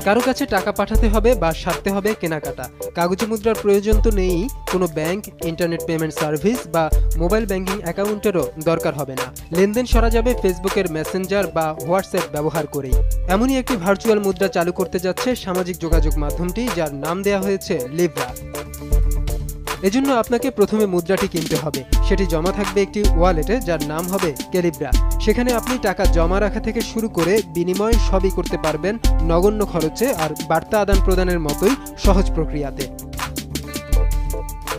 কারো কাছে টাকা পাঠাতে হবে বা সারতে হবে কেনাকাটা, কাগজে মুদ্রার প্রয়োজন তো নেই। কোনো ব্যাংক, ইন্টারনেট পেমেন্ট সার্ভিস বা মোবাইল ব্যাংকিং অ্যাকাউন্টেরও দরকার হবে না। লেনদেন সরা যাবে ফেসবুকের মেসেঞ্জার বা হোয়াটসঅ্যাপ ব্যবহার করেই। এমনই একটি ভার্চুয়াল মুদ্রা চালু করতে যাচ্ছে সামাজিক যোগাযোগ মাধ্যমটি, যার নাম দেওয়া হয়েছে লিব্রা। এজন্য আপনাকে প্রথমে মুদ্রাটি কিনতে হবে। সেটি জমা থাকবে একটি ওয়ালেটে, যার নাম হবে ক্যালিব্রা। সেখানে আপনি টাকা জমা রাখা থেকে শুরু করে বিনিময় সবই করতে পারবেন নগণ্য খরচে আর বার্তা আদান প্রদানের মতোই সহজ প্রক্রিয়াতে।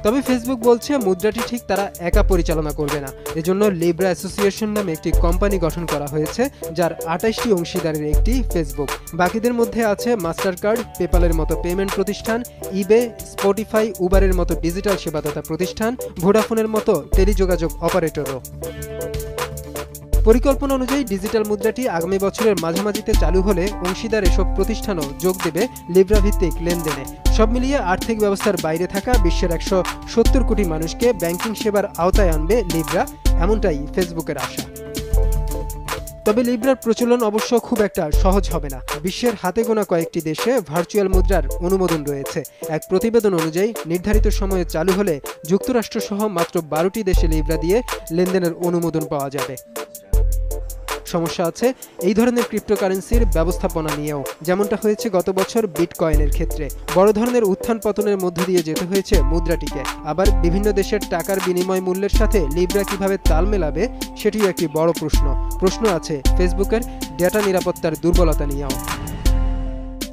তবে ফেসবুক বলছে মুদ্রাটি ঠিক তারা একা পরিচালনা করবে না। এজন্য লিব্রা অ্যাসোসিয়েশন নামে একটি কোম্পানি গঠন করা হয়েছে, যার ২৮টি অংশীদারের একটি ফেসবুক। বাকিদের মধ্যে আছে মাস্টার কার্ড, পেপালের মতো পেমেন্ট প্রতিষ্ঠান, ইবে, স্পটিফাই, উবারের মতো ডিজিটাল সেবাদাতা প্রতিষ্ঠান, ভোডাফোনের মতো টেলিযোগাযোগ অপারেটরও। পরিকল্পনা অনুযায়ী ডিজিটাল মুদ্রাটি আগামী বছরের মাঝামাঝিতে চালু হলে অংশীদার এসব প্রতিষ্ঠানও যোগ দেবে লিব্রা ভিত্তিক লেনদেনে। সব মিলিয়ে আর্থিক ব্যবস্থার বাইরে থাকা বিশ্বের ১৭০ কোটি মানুষকে ব্যাংকিং সেবার আওতায় আনবে লিব্রা, এমনটাই ফেসবুকের আশা। তবে লিব্রার প্রচলন অবশ্য খুব একটা সহজ হবে না। বিশ্বের হাতে গোনা কয়েকটি দেশে ভার্চুয়াল মুদ্রার অনুমোদন রয়েছে। এক প্রতিবেদন অনুযায়ী নির্ধারিত সময়ে চালু হলে যুক্তরাষ্ট্রসহ মাত্র ১২টি দেশে লিব্রা দিয়ে লেনদেনের অনুমোদন পাওয়া যাবে। সমস্যা আছে এই ধরনের ক্রিপ্টোকারেন্সির ব্যবস্থাপনা নিয়েও, যেমনটা হয়েছে গত বছর বিটকয়েনের ক্ষেত্রে। বড় ধরনের উত্থান পতনের মধ্য দিয়ে যেতে হয়েছে মুদ্রাটিকে। আবার বিভিন্ন দেশের টাকার বিনিময় মূল্যের সাথে লিব্রা কিভাবে তাল মেলাবে সেটিও একটি বড় প্রশ্ন আছে ফেসবুকের ডেটা নিরাপত্তার দুর্বলতা নিয়েও।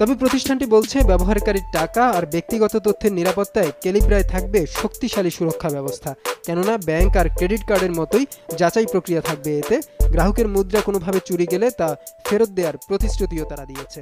তবে প্রতিষ্ঠানটি বলছে ব্যবহারকারীর টাকা আর ব্যক্তিগত তথ্যের নিরাপত্তায় ক্যালিব্রায় থাকবে শক্তিশালী সুরক্ষা ব্যবস্থা। কেননা ব্যাংক আর ক্রেডিট কার্ডের মতোই যাচাই প্রক্রিয়া থাকবে এতে। গ্রাহকের মুদ্রা কোনোভাবে চুরি গেলে তা ফেরত দেওয়ার প্রতিশ্রুতিও তারা দিয়েছে।